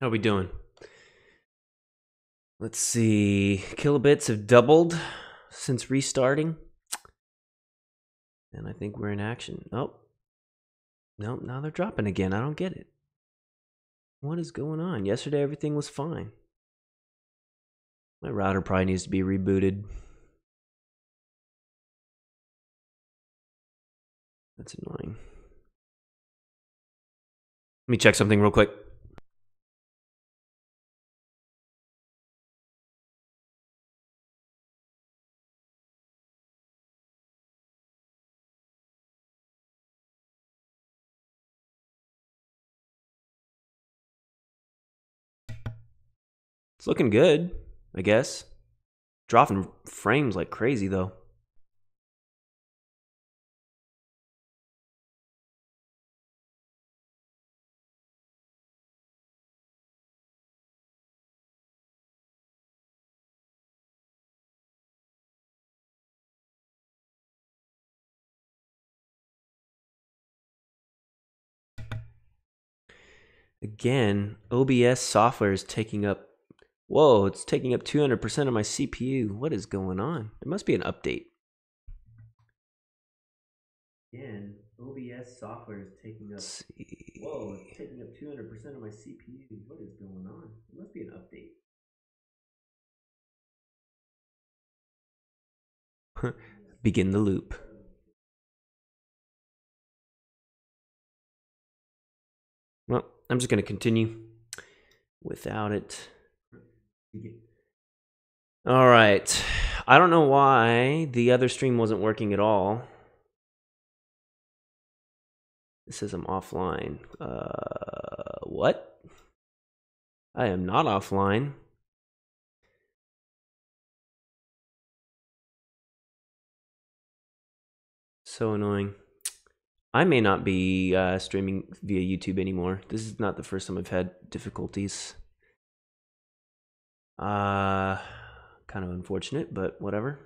How are we doing? Let's see. Kilobits have doubled since restarting. And I think we're in action. Oh. No, now they're dropping again. I don't get it. What is going on? Yesterday everything was fine. My router probably needs to be rebooted. That's annoying. Let me check something real quick. It's looking good, I guess. Dropping frames like crazy, though. Again, OBS software is taking up... Whoa, it's taking up 200% of my CPU. What is going on? It must be an update. Again, OBS software is taking up... Let's see. Whoa, it's taking up 200% of my CPU. What is going on? It must be an update. Begin the loop. Well, I'm just going to continue without it. All right. I don't know why the other stream wasn't working at all. It says I'm offline. What? I am not offline. So annoying. I may not be streaming via YouTube anymore. This is not the first time I've had difficulties. Kind of unfortunate, but whatever.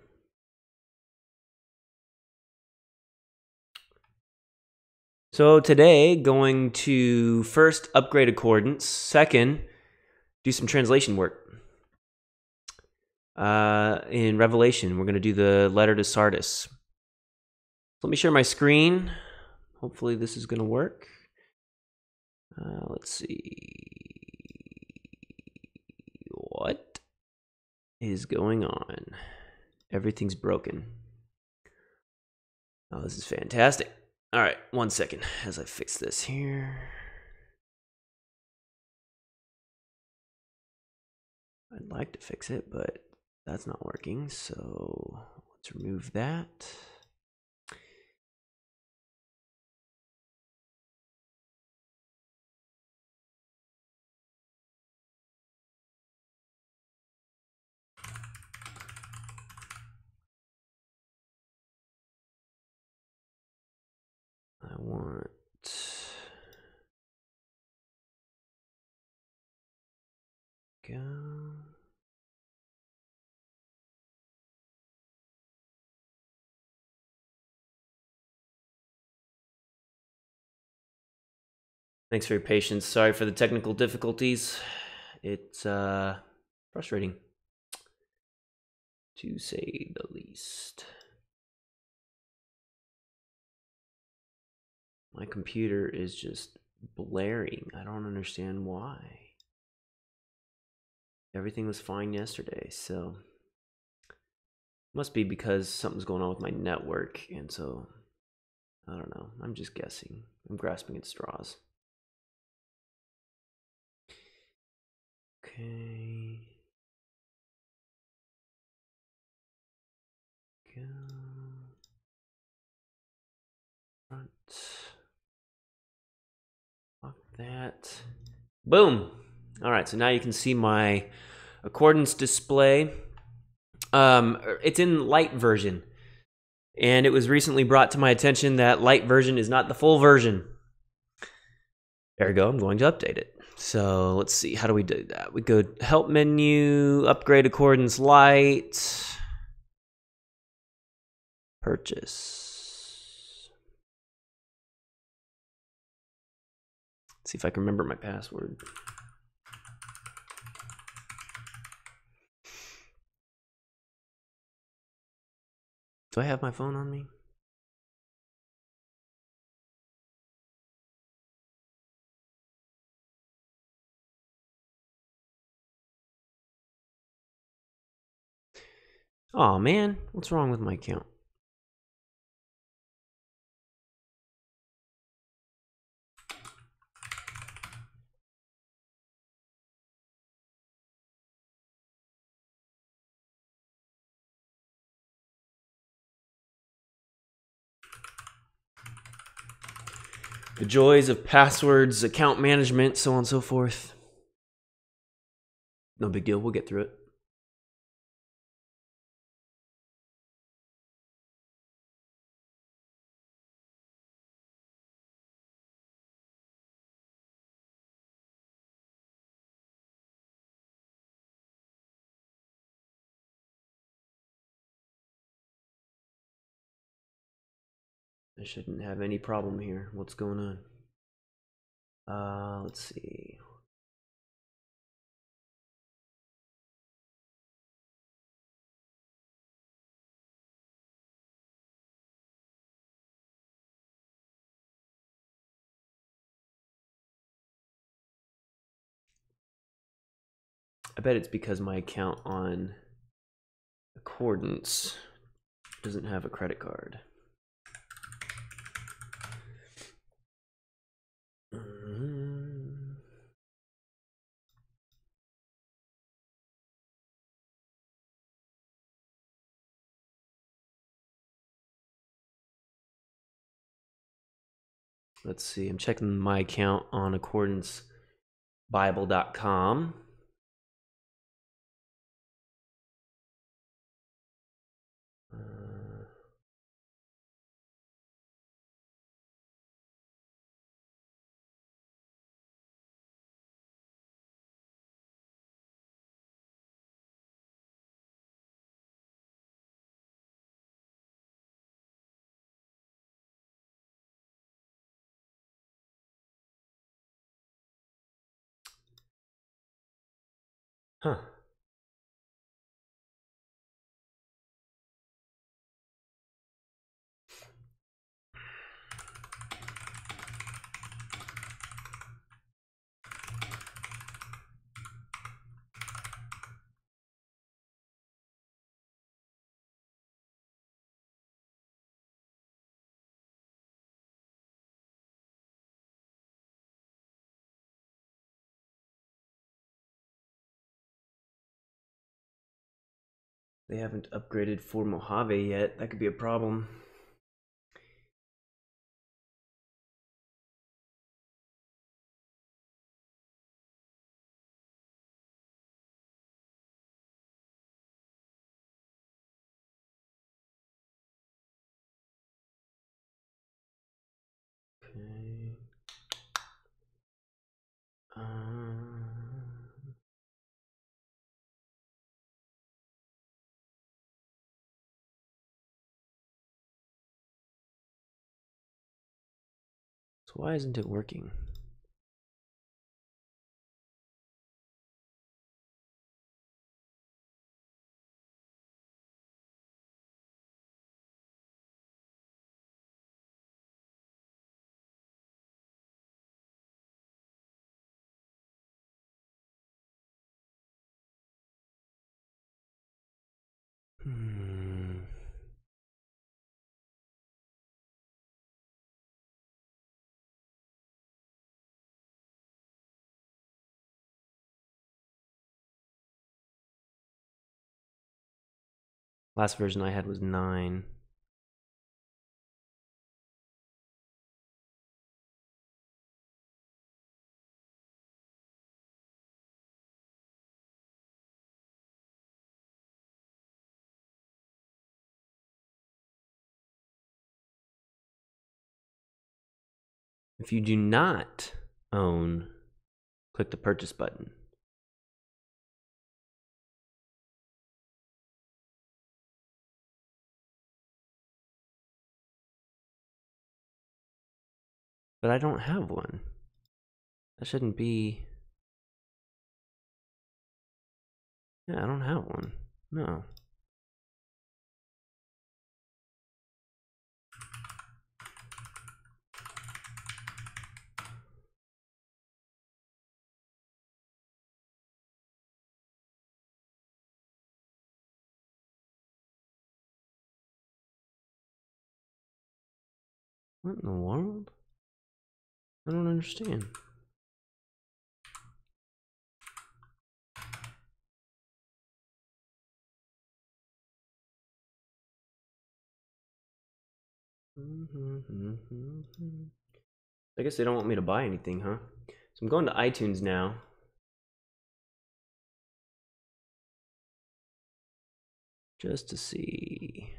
So today, going to first upgrade accordance. Second, do some translation work. In Revelation, we're going to do the letter to Sardis. Let me share my screen. Hopefully this is going to work. Let's see. What is going on? Everything's broken. Oh, this is fantastic. All right, 1 second as I fix this here. I'd like to fix it, but that's not working. So let's remove that. I want go. Thanks for your patience. Sorry for the technical difficulties. It's frustrating, to say the least. My computer is just blaring. I don't understand why. Everything was fine yesterday, so must be because something's going on with my network, and so I don't know. I'm just guessing. I'm grasping at straws. Okay. Go. Front. Lock that. Boom. All right, so now you can see my accordance display. It's in light version, and it was recently brought to my attention that light version is not the full version. There we go. I'm going to update it. So let's see. How do we do that? We go help menu, upgrade accordance light, purchase. Let's see if I can remember my password. Do I have my phone on me? Oh man, what's wrong with my account? The joys of passwords, account management, so on and so forth. No big deal, we'll get through it. I shouldn't have any problem here. What's going on? Let's see. I bet it's because my account on Accordance doesn't have a credit card. Let's see, I'm checking my account on AccordanceBible.com. Huh. They haven't upgraded for Mojave yet. That could be a problem. Okay. So why isn't it working? Last version I had was 9. If you do not own, click the purchase button. But I don't have one. That shouldn't be... Yeah, I don't have one. No. What in the world? I don't understand. I guess they don't want me to buy anything, huh? So I'm going to iTunes now. Just to see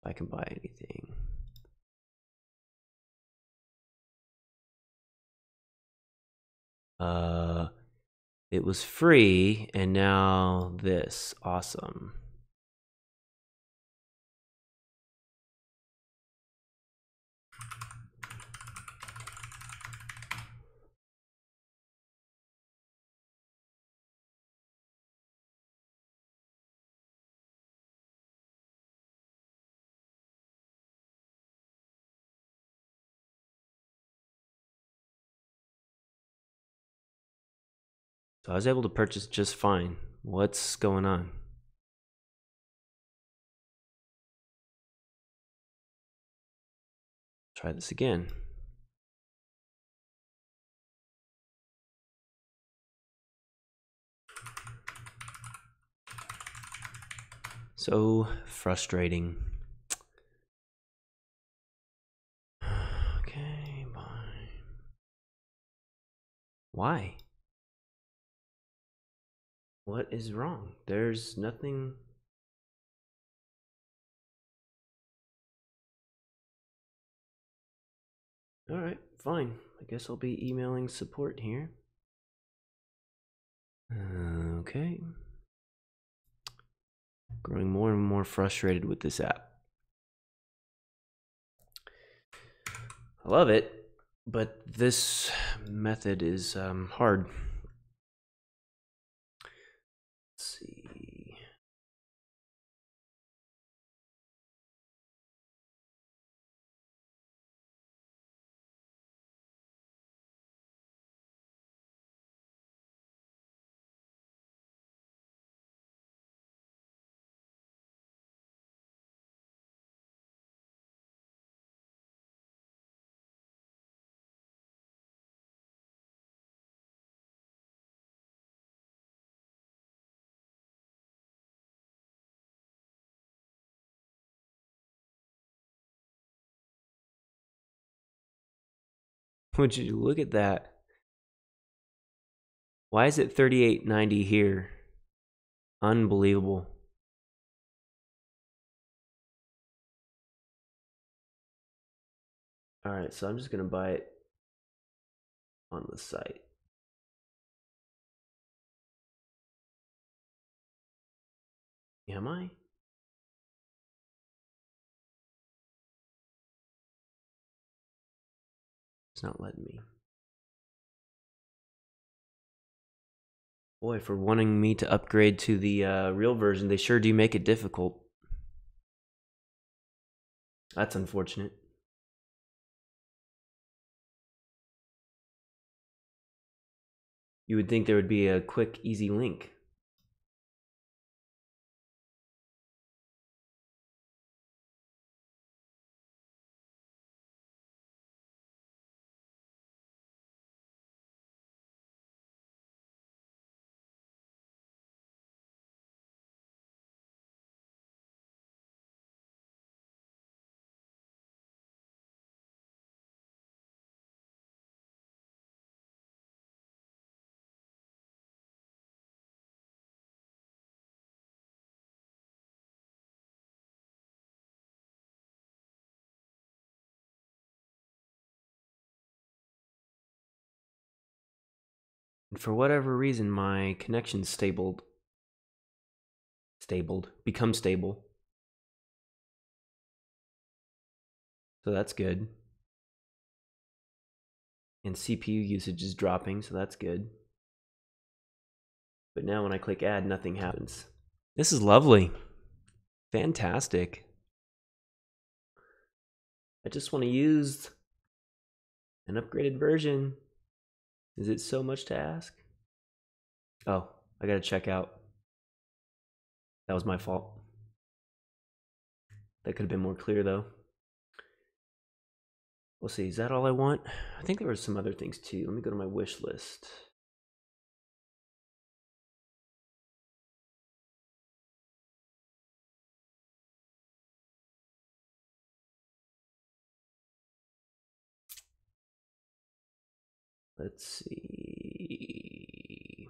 if I can buy anything. It was free, and now this. Awesome. So I was able to purchase just fine. What's going on? Try this again. So frustrating. Okay, bye. Why? What is wrong? There's nothing. Alright, fine. I guess I'll be emailing support here. Okay. Growing more and more frustrated with this app. I love it, but this method is hard. Let's see. Would you look at that? Why is it 38.90 here? Unbelievable. Alright, so I'm just gonna buy it on the site. Am I? It's not letting me. Boy, for wanting me to upgrade to the real version, they sure do make it difficult. That's unfortunate. You would think there would be a quick, easy link. And for whatever reason, my connection become stable. So that's good. And CPU usage is dropping, so that's good. But now when I click add, nothing happens. This is lovely. Fantastic. I just want to use an upgraded version. Is it so much to ask? Oh, I gotta check out. That was my fault. That could have been more clear though. We'll see. Is that all I want? I think there were some other things too. Let me go to my wish list. Let's see.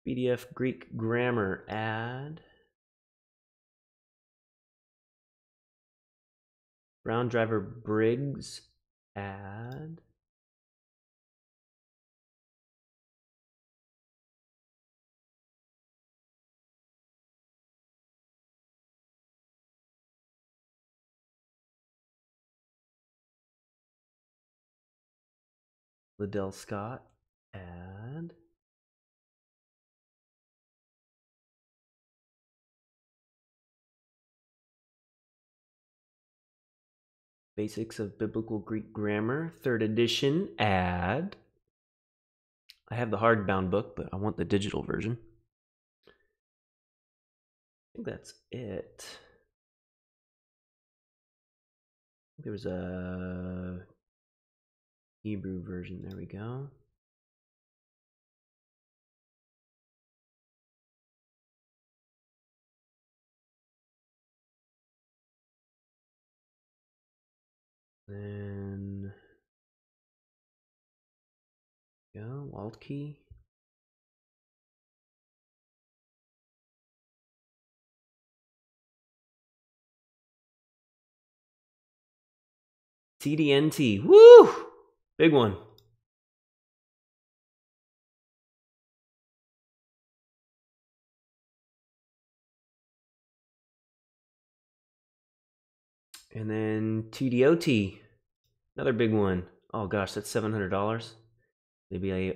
PDF Greek grammar add. Brown driver Briggs add. Liddell Scott add. Basics of Biblical Greek Grammar, 3rd edition, add. I have the hardbound book, but I want the digital version. I think that's it. There was a Hebrew version. There we go. Then go Alt key. TDNT. Woo! Big one. And then TDOT. Another big one. Oh gosh, that's $700. Maybe I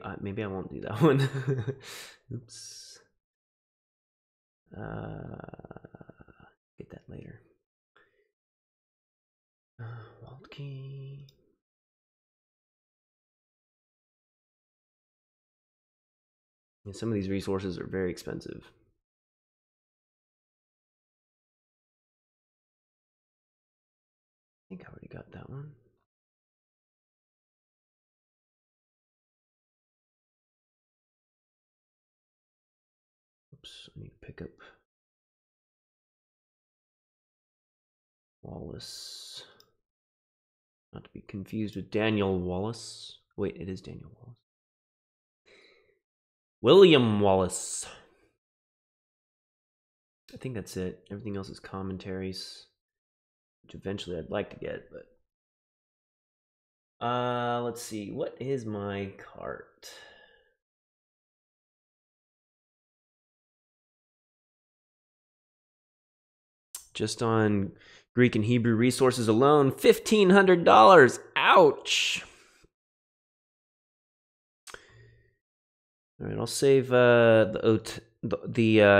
won't do that one. Oops. Get that later. Alt key. And some of these resources are very expensive. I think I already got that one. Oops, I need to pick up Wallace. Not to be confused with Daniel Wallace. Wait, it is Daniel Wallace. William Wallace. I think that's it. Everything else is commentaries, which eventually I'd like to get, but let's see. What is my cart? Just on Greek and Hebrew resources alone, $1,500. Ouch. All right, I'll save the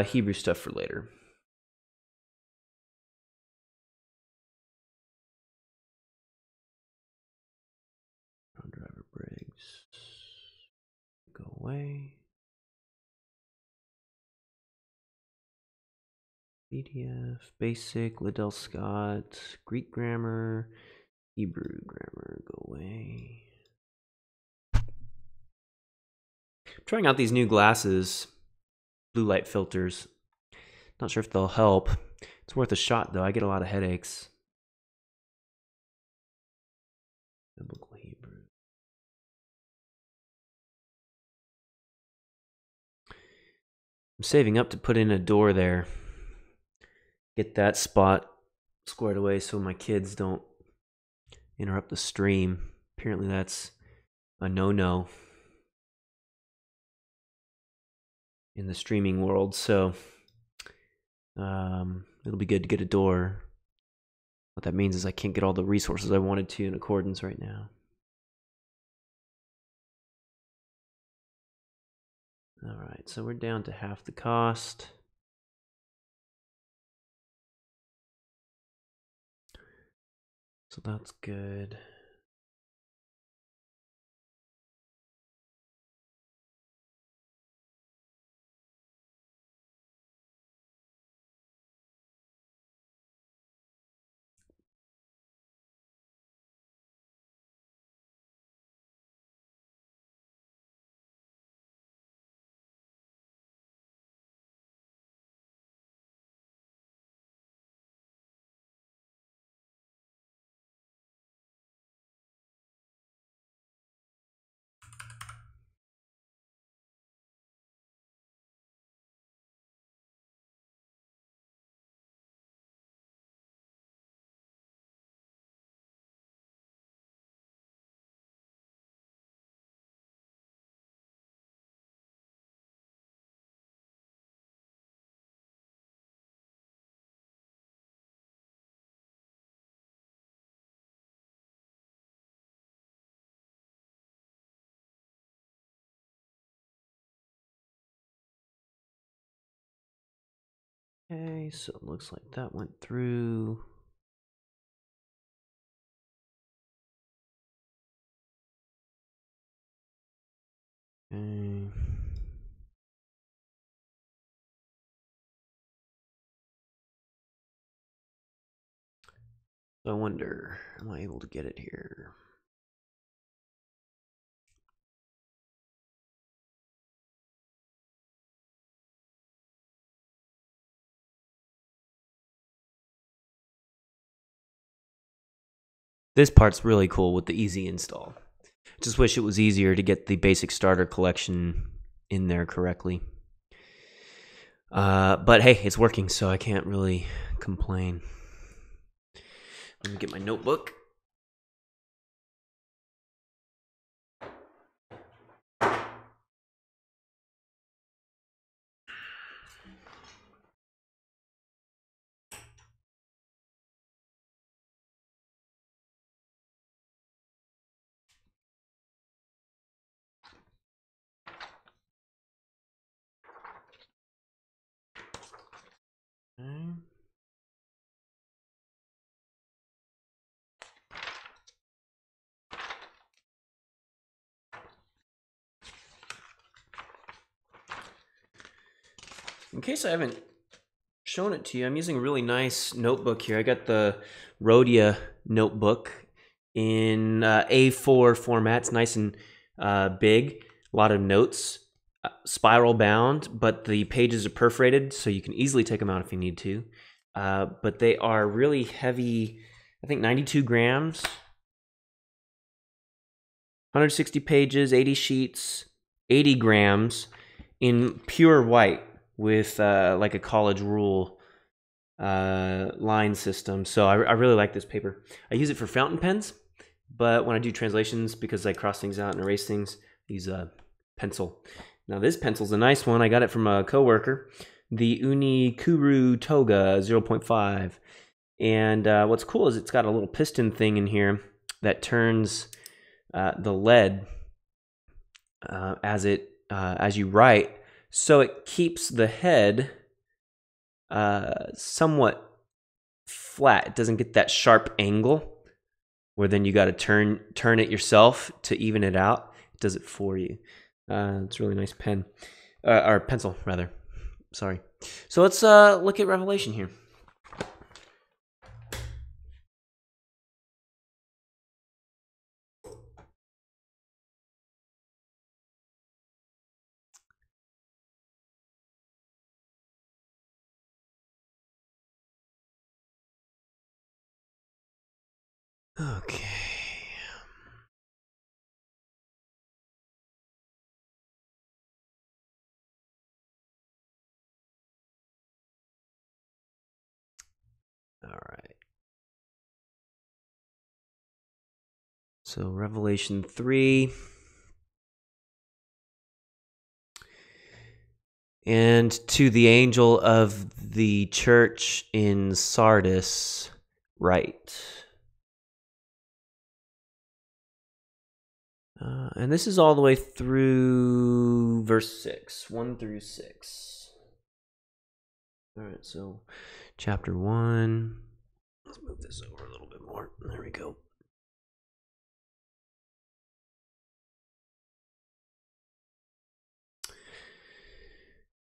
Hebrew stuff for later. Driver Briggs. Go away. PDF, basic, Liddell Scott, Greek grammar, Hebrew grammar, go away. I'm trying out these new glasses, blue light filters. Not sure if they'll help. It's worth a shot though. I get a lot of headaches. Biblical Hebrew. I'm saving up to put in a door there. Get that spot squared away so my kids don't interrupt the stream. Apparently that's a no-no in the streaming world, so it'll be good to get a door. What that means is I can't get all the resources I wanted to in accordance right now. All right, so we're down to half the cost. So that's good. Okay, so it looks like that went through. Okay. I wonder, am I able to get it here? This part's really cool with the easy install. Just wish it was easier to get the basic starter collection in there correctly. But hey, it's working, so I can't really complain. Let me get my notebook. Okay. In case I haven't shown it to you, I'm using a really nice notebook here. I got the Rhodia notebook in A4 format. It's nice and big. A lot of notes, spiral bound, but the pages are perforated, so you can easily take them out if you need to. But they are really heavy. I think 92 grams, 160 pages, 80 sheets, 80 grams in pure white with like a college rule line system. So I really like this paper. I use it for fountain pens, but when I do translations, because I cross things out and erase things, I use a pencil. Now this pencil's a nice one. I got it from a coworker, the Unikuru Toga 0.5. And what's cool is it's got a little piston thing in here that turns the lead as you write, so it keeps the head somewhat flat. It doesn't get that sharp angle where then you got to turn it yourself to even it out. It does it for you. It's a really nice pen, or pencil rather. Sorry. So let's look at Revelation here. Okay. All right. So Revelation 3. And to the angel of the church in Sardis, write. And this is all the way through verse 6, 1 through 6. All right, so chapter 1. Let's move this over a little bit more. There we go.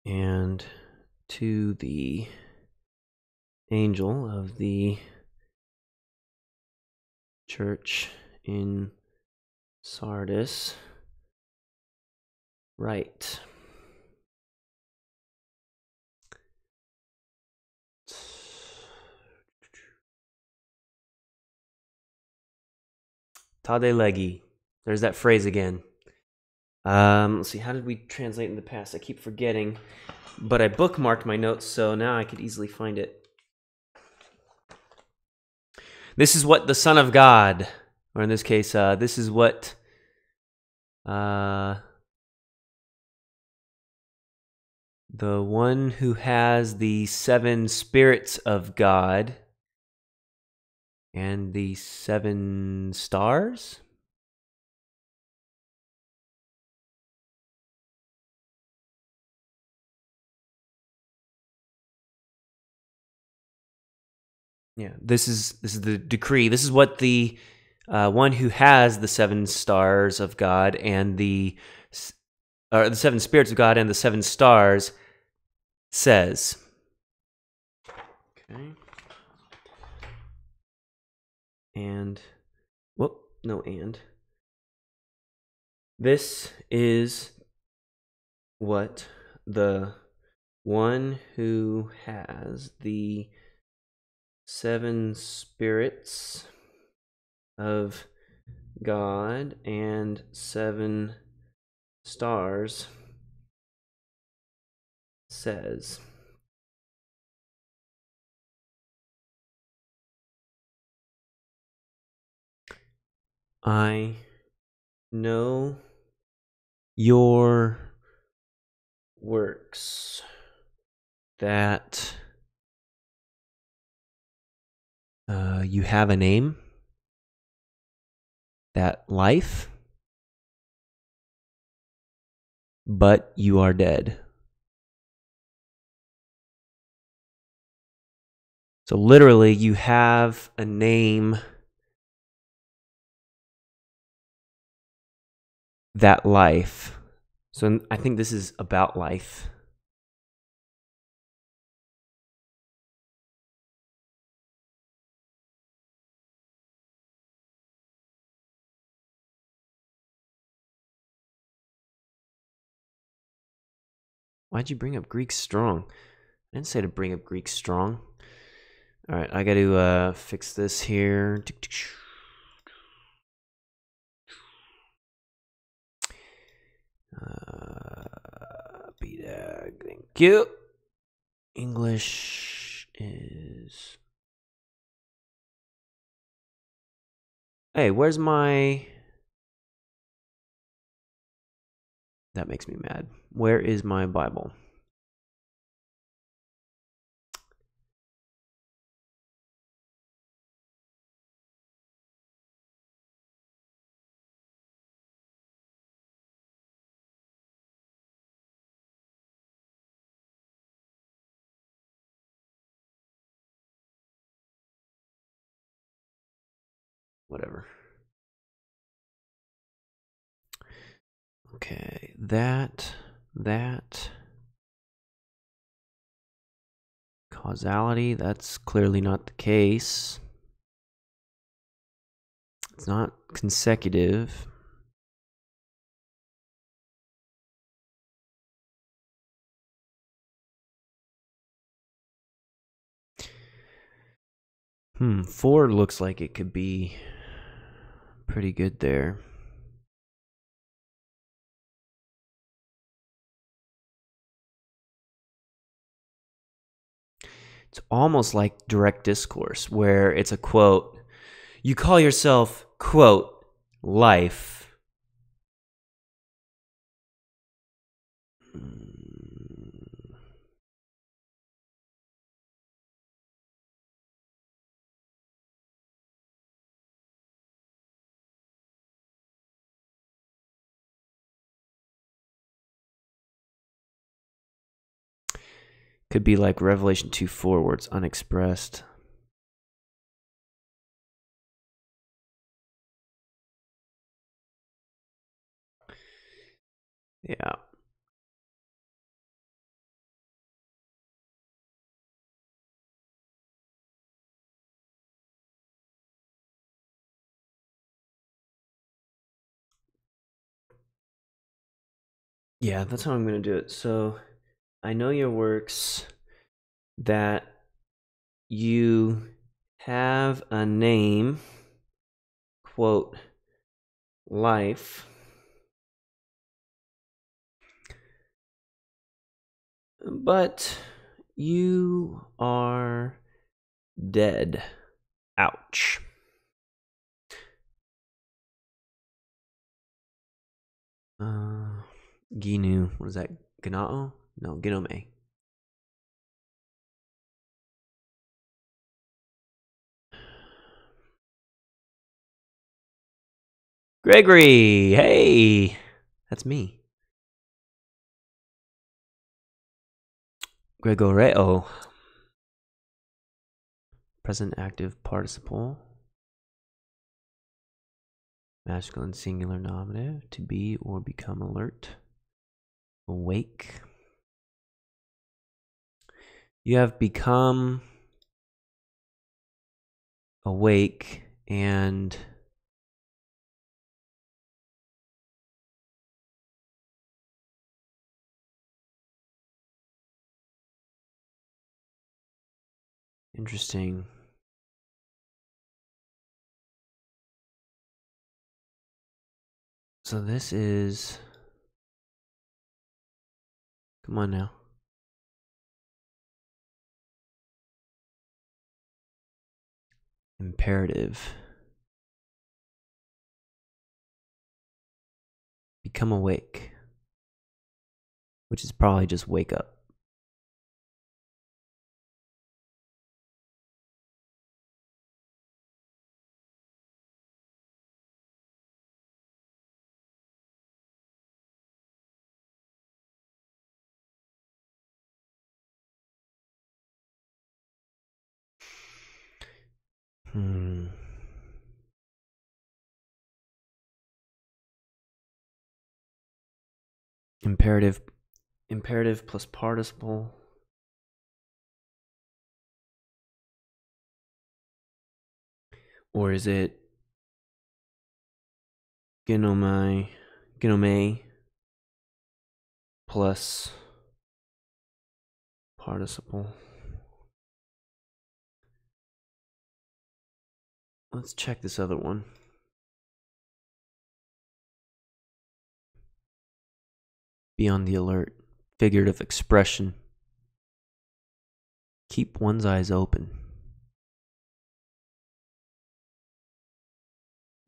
And to the angel of the church in Sardis, write. Tade legi. There's that phrase again. Let's see, how did we translate in the past? I keep forgetting, but I bookmarked my notes, so now I could easily find it. This is what the Son of God, or in this case, this is what the one who has the 7 spirits of God and the 7 stars. Yeah, this is the decree. This is what the one who has the 7 stars of God and the 7 spirits of God and the 7 stars says. Okay. And this is what the one who has the 7 spirits of God and 7 stars says. I know your works, that you have a name, that life, but you are dead. So literally, you have a name, that life. So I think this is about life. Why'd you bring up Greek strong? I didn't say to bring up Greek strong. All right, I got to fix this here. BDAG, thank you. English is... Hey, where's my... That makes me mad. Where is my Bible? Whatever. Okay, that... Causality, that's clearly not the case. It's not consecutive. Four looks like it could be pretty good there. It's almost like direct discourse, where it's a quote. You call yourself, quote, life. Could be like Revelation 2:4, where it's unexpressed. Yeah. Yeah, that's how I'm going to do it. So I know your works, that you have a name, quote, life, but you are dead. Ouch. Ginu. What is that? Ganao? No, Ginome. Gregory! Hey! That's me. Gregoreo. Present active participle. Masculine singular nominative. To be or become alert. Awake. You have become awake and interesting. So this is, come on now. Imperative. Become awake. Which is probably just wake up. Imperative plus participle. Or is it genome plus participle? Let's check this other one. Be on the alert. Figurative expression. Keep one's eyes open.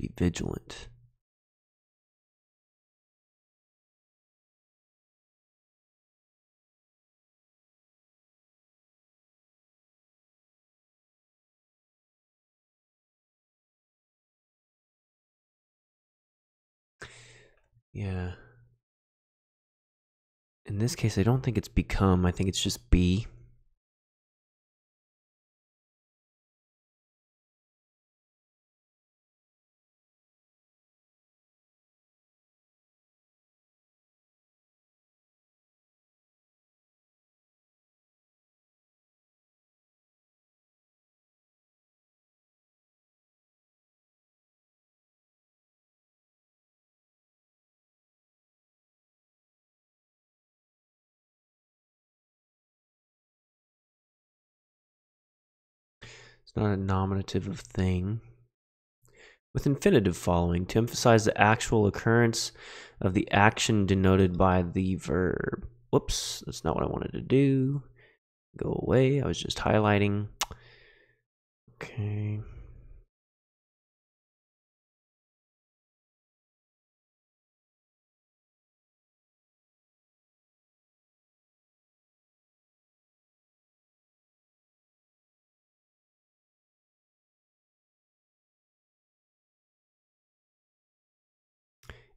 Be vigilant. Yeah. In this case, I don't think it's become. I think it's just be. It's not a nominative of thing. With infinitive following, to emphasize the actual occurrence of the action denoted by the verb. Whoops, that's not what I wanted to do. Go away, I was just highlighting. Okay.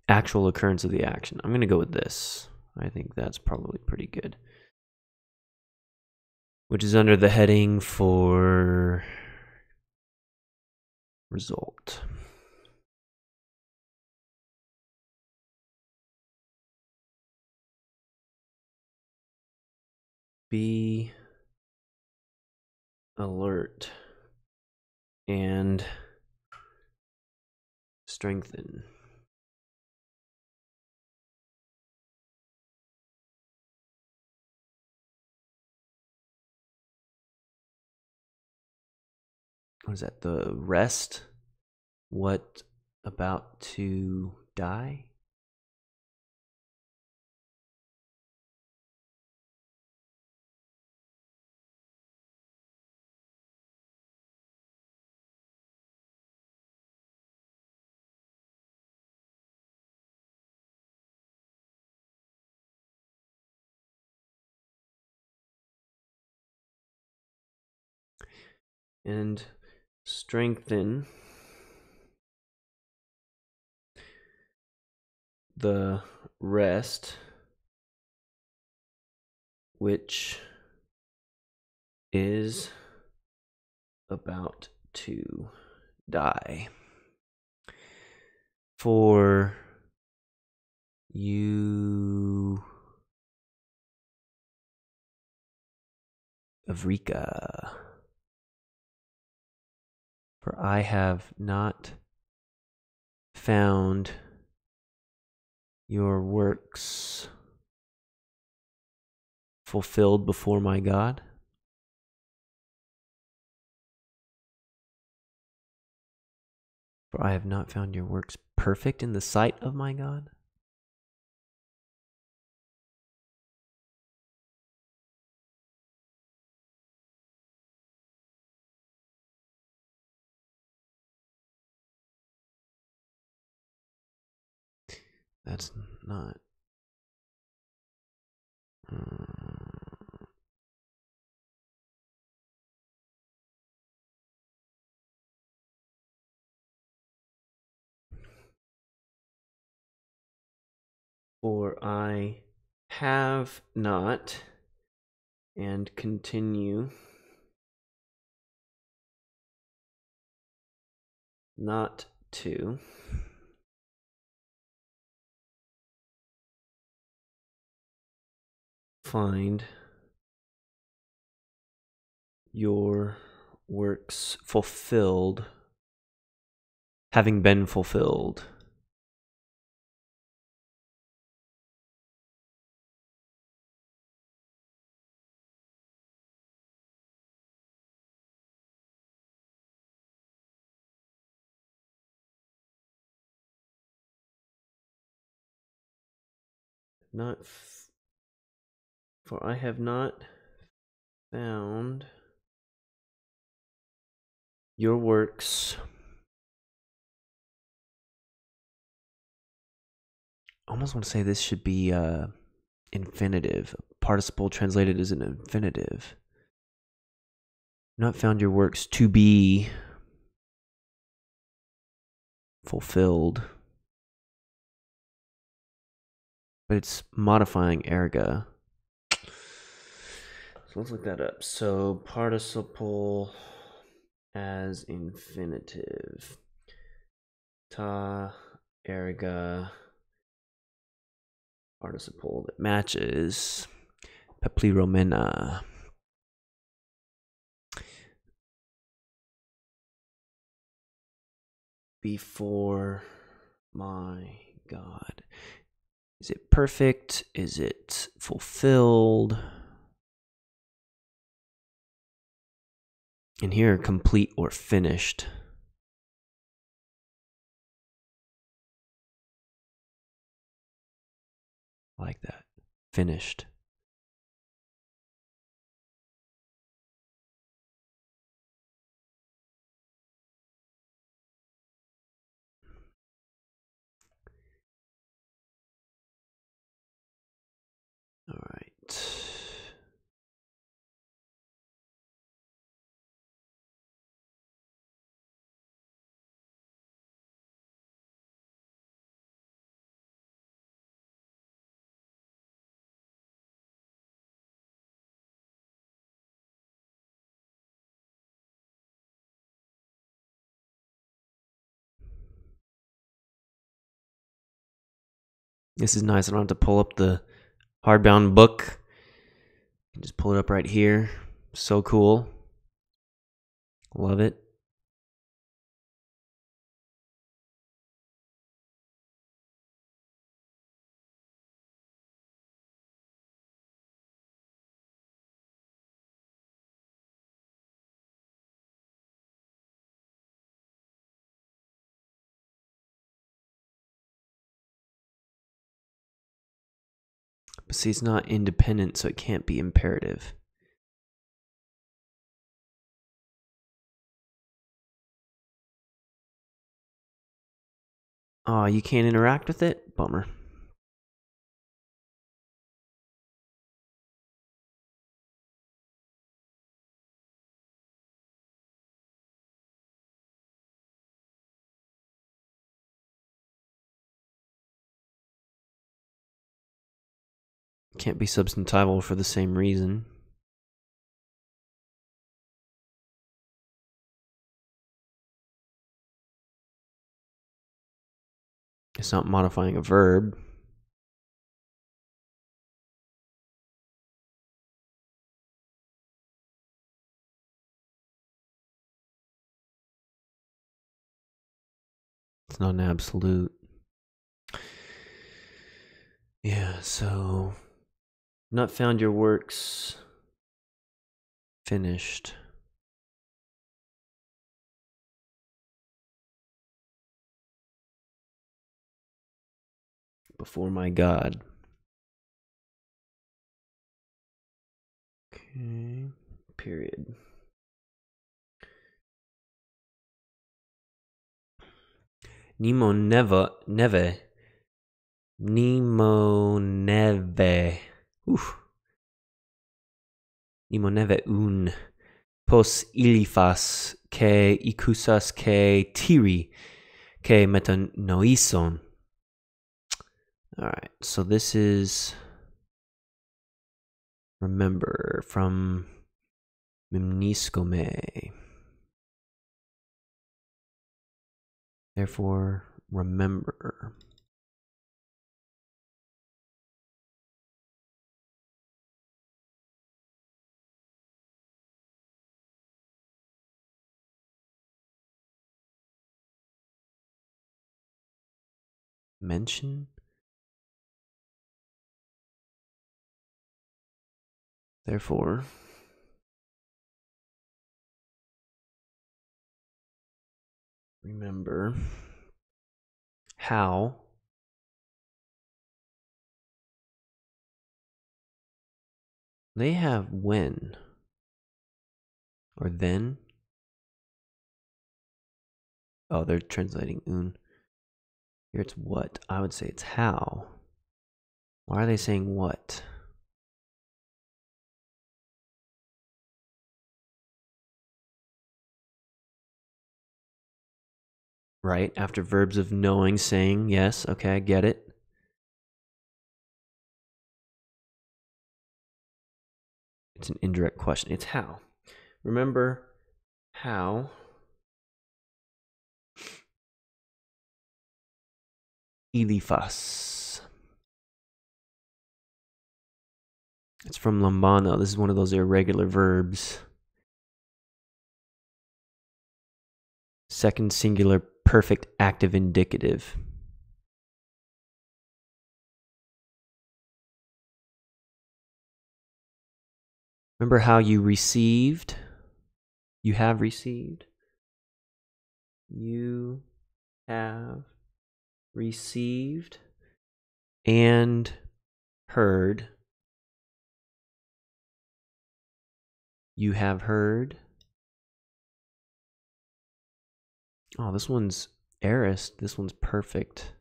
Actual occurrence of the action. I'm going to go with this. I think that's probably pretty good. Which is under the heading for result. Be alert and strengthen. What is that? The rest? What about to die? And strengthen the rest, which is about to die. For you, Avrika. For I have not found your works fulfilled before my God. For I have not found your works perfect in the sight of my God. That's not. For I have not and continue not to find your works fulfilled, having been fulfilled. For I have not found your works. I almost want to say this should be infinitive. Participle translated as an infinitive. Not found your works to be fulfilled. But it's modifying erga. So let's look that up. So participle as infinitive. Ta erga participle that matches pepliromena. Before my God. Is it perfect? Is it fulfilled? And here, complete or finished. I like that. Finished. All right. This is nice. I don't have to pull up the hardbound book. I can just pull it up right here. So cool. Love it. But see, it's not independent, so it can't be imperative. Oh, you can't interact with it? Bummer. Can't be substantival for the same reason. It's not modifying a verb. It's not an absolute. Yeah, so not found your works finished. Before my God. Okay, period. Nemo neve. Nemo neve. Oof. Nemo neve un. Pos ilifas ke ikusas ke tiri ke metanoison. All right, so this is remember from Mimniskome. Therefore, remember. Mention. Therefore, remember how they have when or then. Oh, they're translating un. Here it's what. I would say it's how. Why are they saying what? Right? After verbs of knowing, saying, yes, okay, I get it. It's an indirect question. It's how. Remember how ilifas. It's from lambano. This is one of those irregular verbs. Second singular perfect active indicative. Remember how you received? You have received. You have received and heard. You have heard. Oh, this one's aorist. This one's perfect.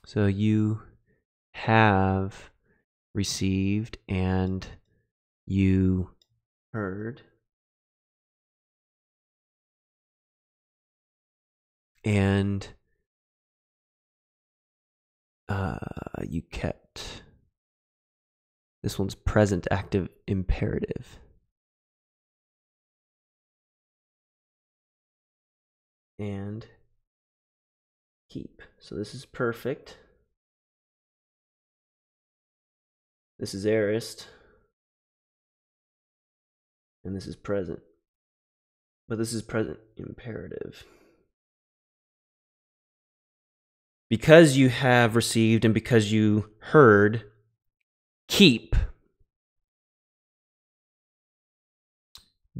So you have received and you heard. And you kept. This one's present active imperative. And keep. So this is perfect. This is aorist. And this is present. But this is present imperative. Because you have received and because you heard, keep,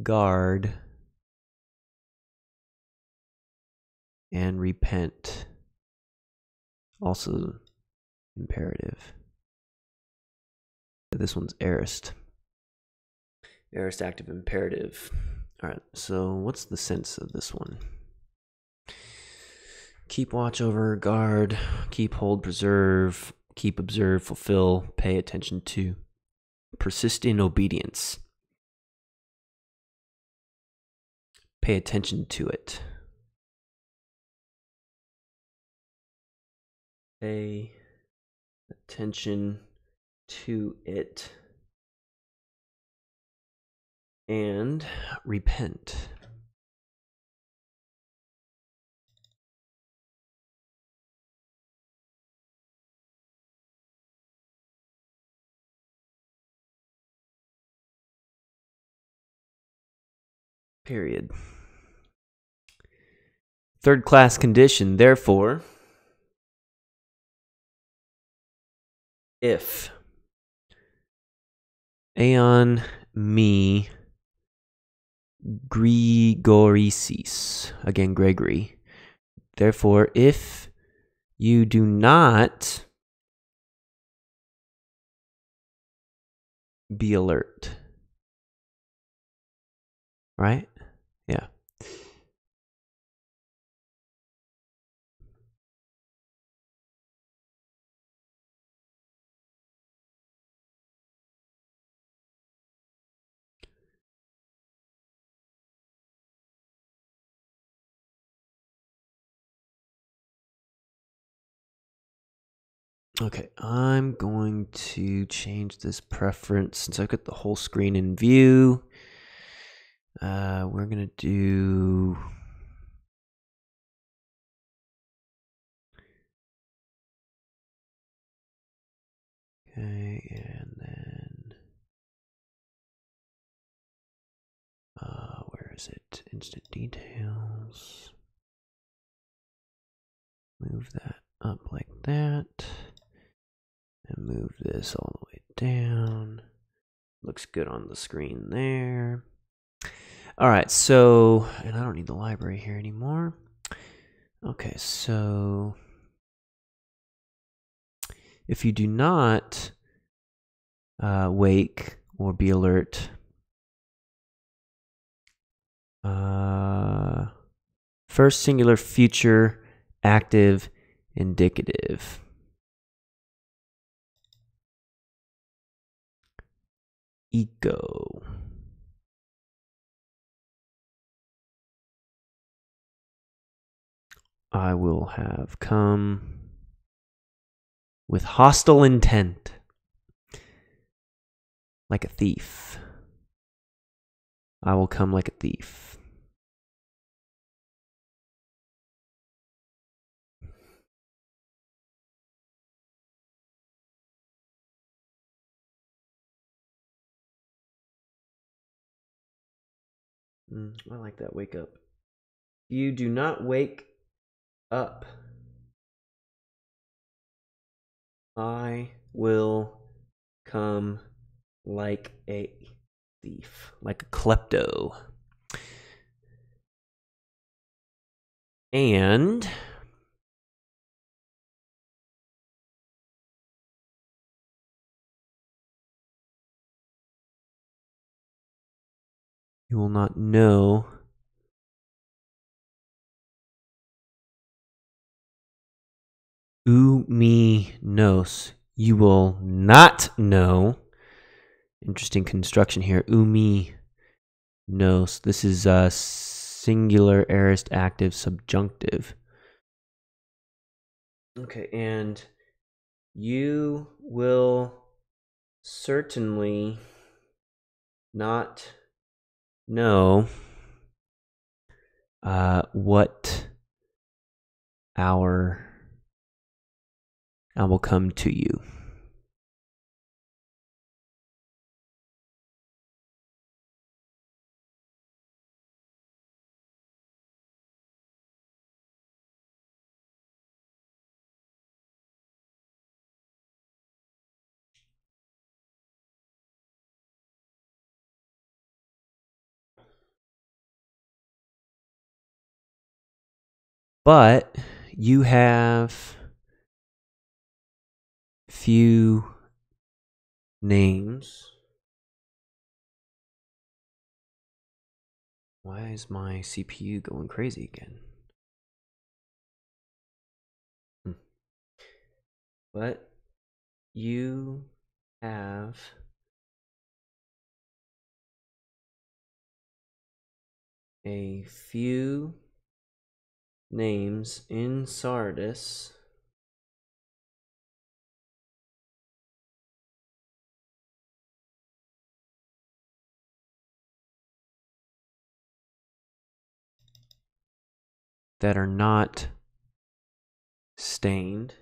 guard, and repent. Also imperative. This one's aorist. Aorist active imperative. All right, so what's the sense of this one? Keep watch over, guard, keep, hold, preserve, keep, observe, fulfill, pay attention to. Persist in obedience. Pay attention to it. Pay attention to it. And repent. period. Third class condition, therefore, if Aeon me Grigoricis, again Gregory, therefore, if you do not be alert, right? Yeah. Okay, I'm going to change this preference since I've got the whole screen in view. We're going to do... Okay, and then... where is it? Instant details. Move that up like that. And move this all the way down. Looks good on the screen there. All right, so, and I don't need the library here anymore. Okay, so if you do not wake or be alert, first singular future active indicative. Eco. I will have come with hostile intent, like a thief. I will come like a thief. I like that. Wake up. You do not wake up. I will come like a thief, like a klepto. And you will not know me nos. You will not know. Interesting construction here. Me nos. This is a singular aorist active subjunctive. Okay, and you will certainly not know what hour I will come to you. But you have few names. Why is my CPU going crazy again? But you have a few names in Sardis that are not stained.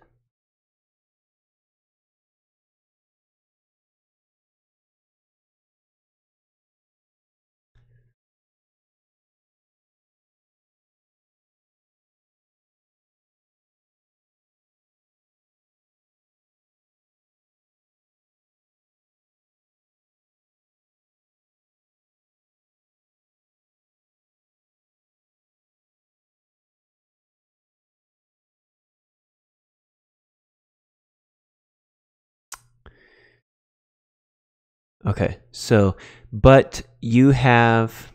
Okay, so, but you have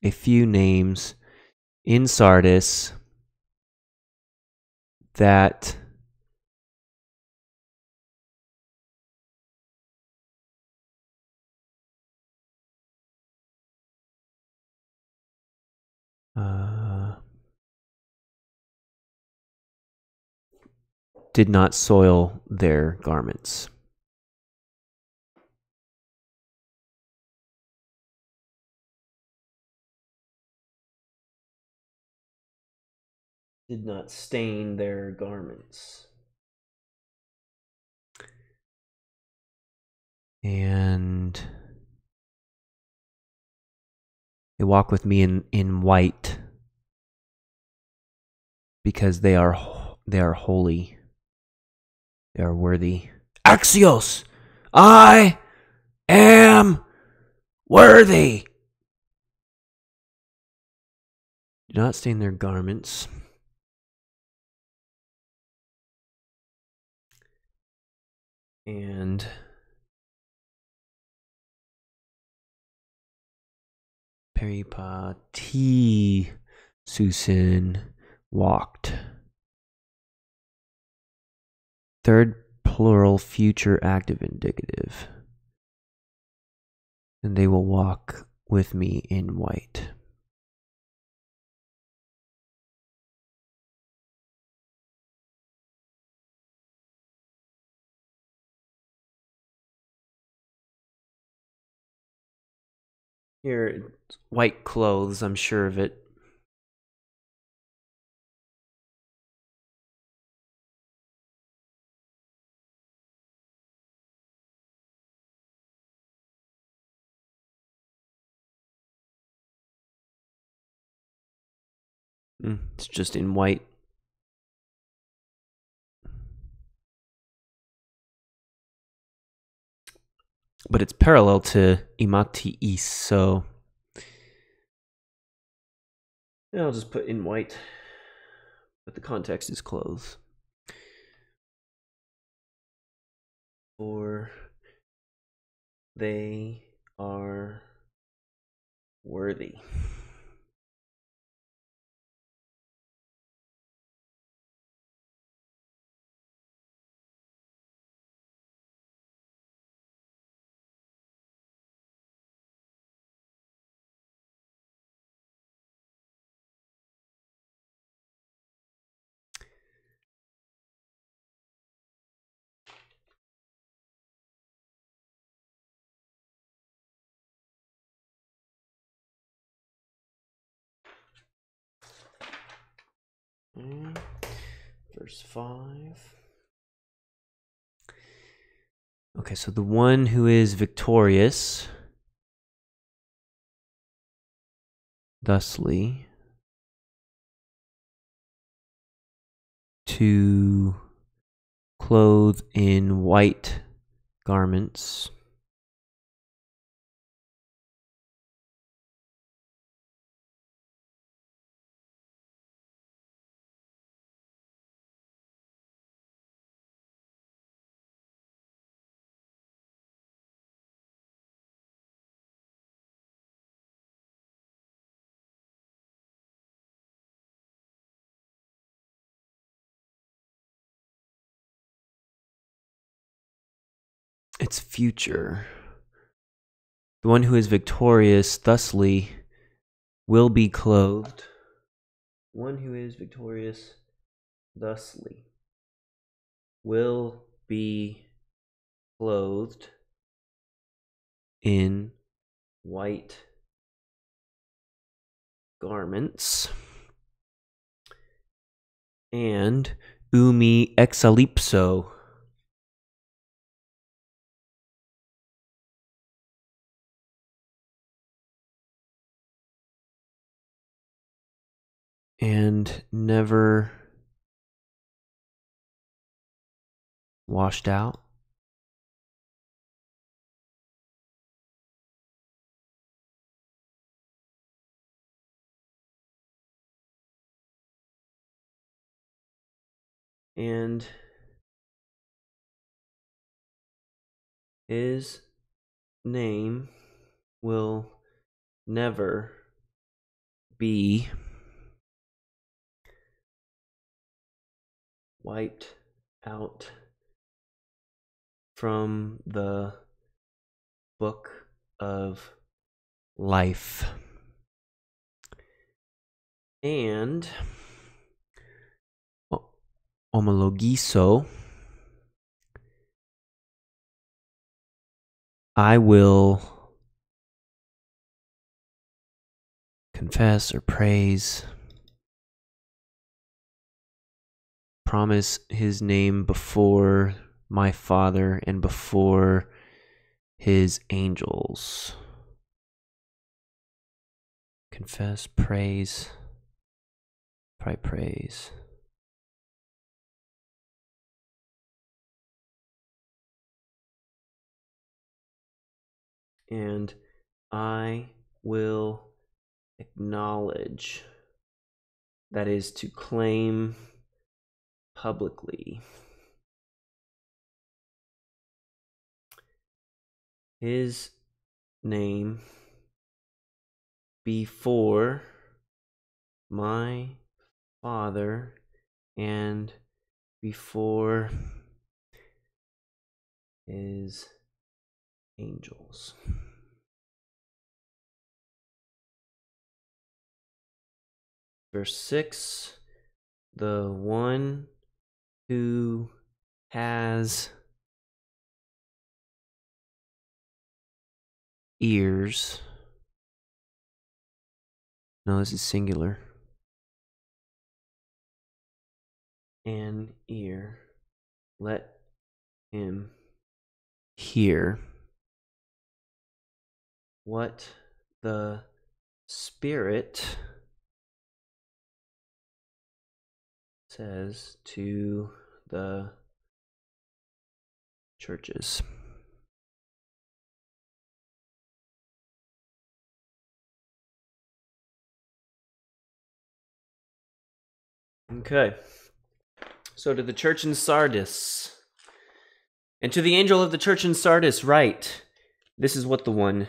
a few names in Sardis that did not soil their garments. Did not stain their garments. And they walk with me in white because they are holy. They are worthy. Axios! I am worthy! Do not stain their garments. And Peripati Susan walked. Third plural future active indicative. And they will walk with me in white. Here, white clothes, I'm sure of it. It's just in white. But it's parallel to Imati Is, so I'll just put in white. But the context is clothes. For they are worthy. Verse 5. Okay, so the one who is victorious, thusly, to clothe in white garments, its future. The one who is victorious, thusly, will be clothed. One who is victorious, thusly, will be clothed in white garments and umi exalipso. And never washed out. And is name will never be wiped out from the book of life. And homologizo, I will confess or praise, promise his name before my Father and before his angels. Confess, praise, praise. And I will acknowledge, that is to claim publicly, his name before my Father and before his angels. Verse 6, the one who has ears. No, this is singular. An ear. Let him hear what the Spirit says to the churches. Okay. So to the church in Sardis, and to the angel of the church in Sardis write, this is what the one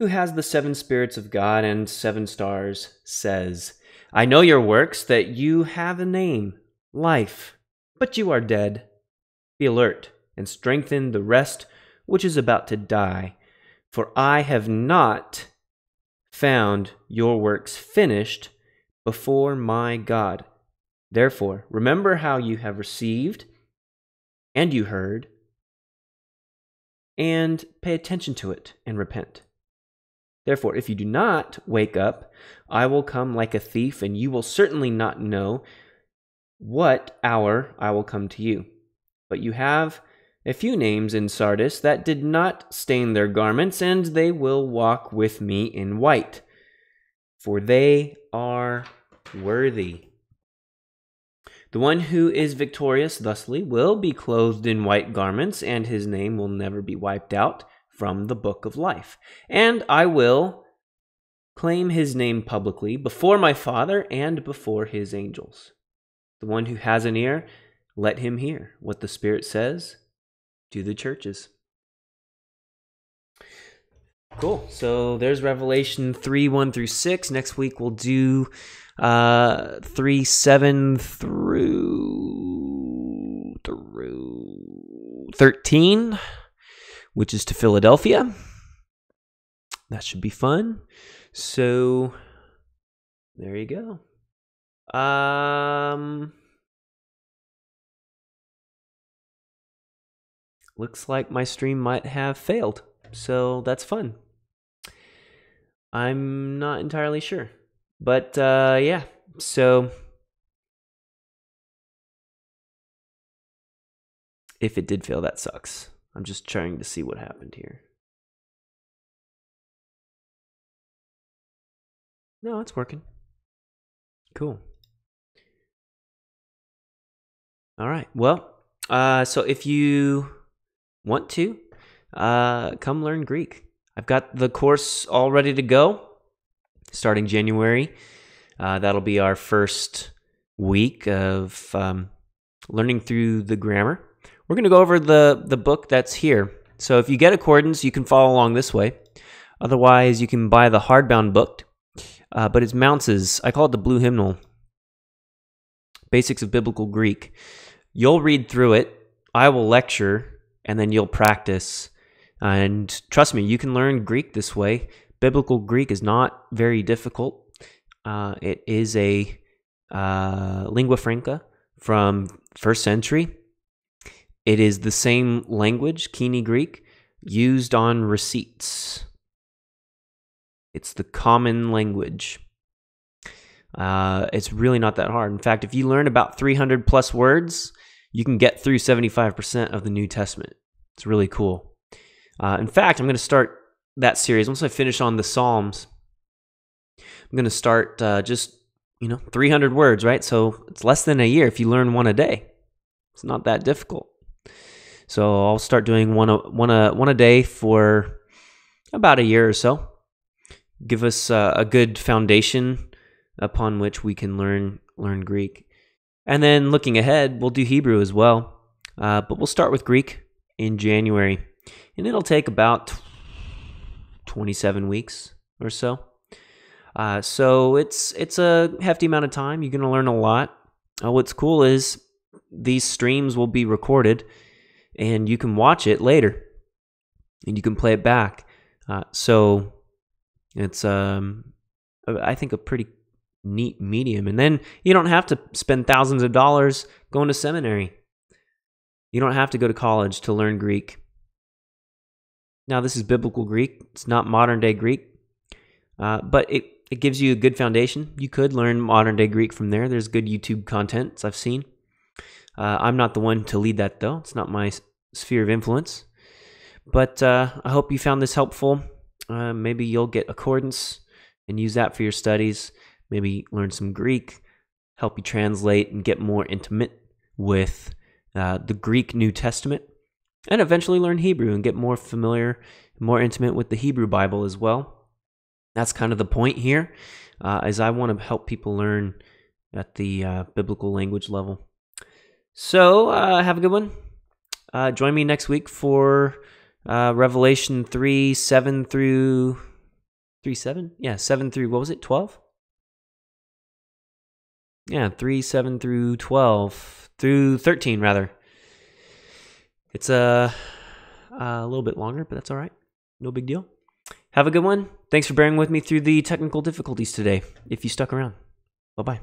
who has the 7 spirits of God and 7 stars says. I know your works, that you have a name, life, but you are dead. Be alert and strengthen the rest which is about to die, for I have not found your works finished before my God. Therefore, remember how you have received and you heard, and pay attention to it and repent. Therefore, if you do not wake up, I will come like a thief, and you will certainly not know what hour I will come to you. But you have a few names in Sardis that did not stain their garments, and they will walk with me in white, for they are worthy. The one who is victorious thusly will be clothed in white garments, and his name will never be wiped out from the book of life. And I will claim his name publicly before my Father and before his angels. The one who has an ear, let him hear what the Spirit says to the churches. Cool. So there's Revelation 3, 1 through 6. Next week we'll do 3, 7 through 13, which is to Philadelphia. That should be fun. So there you go. Looks like my stream might have failed. So that's fun. I'm not entirely sure. But yeah, so if it did fail, that sucks. I'm just trying to see what happened here. No, it's working. Cool. All right. Well, so if you want to, come learn Greek. I've got the course all ready to go. Starting January. That'll be our first week of learning through the grammar. We're going to go over the book that's here. So if you get Accordance, you can follow along this way. Otherwise, you can buy the hardbound book, but it's Mounce's. I call it the Blue Hymnal, Basics of Biblical Greek. You'll read through it, I will lecture, and then you'll practice. And trust me, you can learn Greek this way. Biblical Greek is not very difficult. It is a lingua franca from 1st century. It is the same language, Kini Greek, used on receipts. It's the common language. It's really not that hard. In fact, if you learn about 300 plus words, you can get through 75% of the New Testament. It's really cool. In fact, I'm going to start that series. Once I finish on the Psalms, I'm going to start just 300 words, right? So it's less than a year if you learn one a day. It's not that difficult. So I'll start doing one a day for about a year or so. Give us a good foundation upon which we can learn Greek. And then looking ahead, we'll do Hebrew as well. But we'll start with Greek in January. And it'll take about 27 weeks or so. So it's a hefty amount of time. You're going to learn a lot. What's cool is these streams will be recorded, and you can watch it later, and you can play it back. So it's, I think, a pretty neat medium. And then you don't have to spend thousands of dollars going to seminary. You don't have to go to college to learn Greek. Now, this is biblical Greek. It's not modern-day Greek, but it gives you a good foundation. You could learn modern-day Greek from there. There's good YouTube content, as I've seen. I'm not the one to lead that, though. It's not my sphere of influence. But I hope you found this helpful. Maybe you'll get Accordance and use that for your studies. Maybe learn some Greek, help you translate and get more intimate with the Greek New Testament, and eventually learn Hebrew and get more familiar, more intimate with the Hebrew Bible as well. That's kind of the point here, is I want to help people learn at the biblical language level. So have a good one. Join me next week for Revelation 3, 7 through... 3, 7? Yeah, 7 through, what was it, 12? Yeah, 3, 7 through 12, through 13, rather. It's a little bit longer, but that's all right. No big deal. Have a good one. Thanks for bearing with me through the technical difficulties today, if you stuck around. Bye-bye.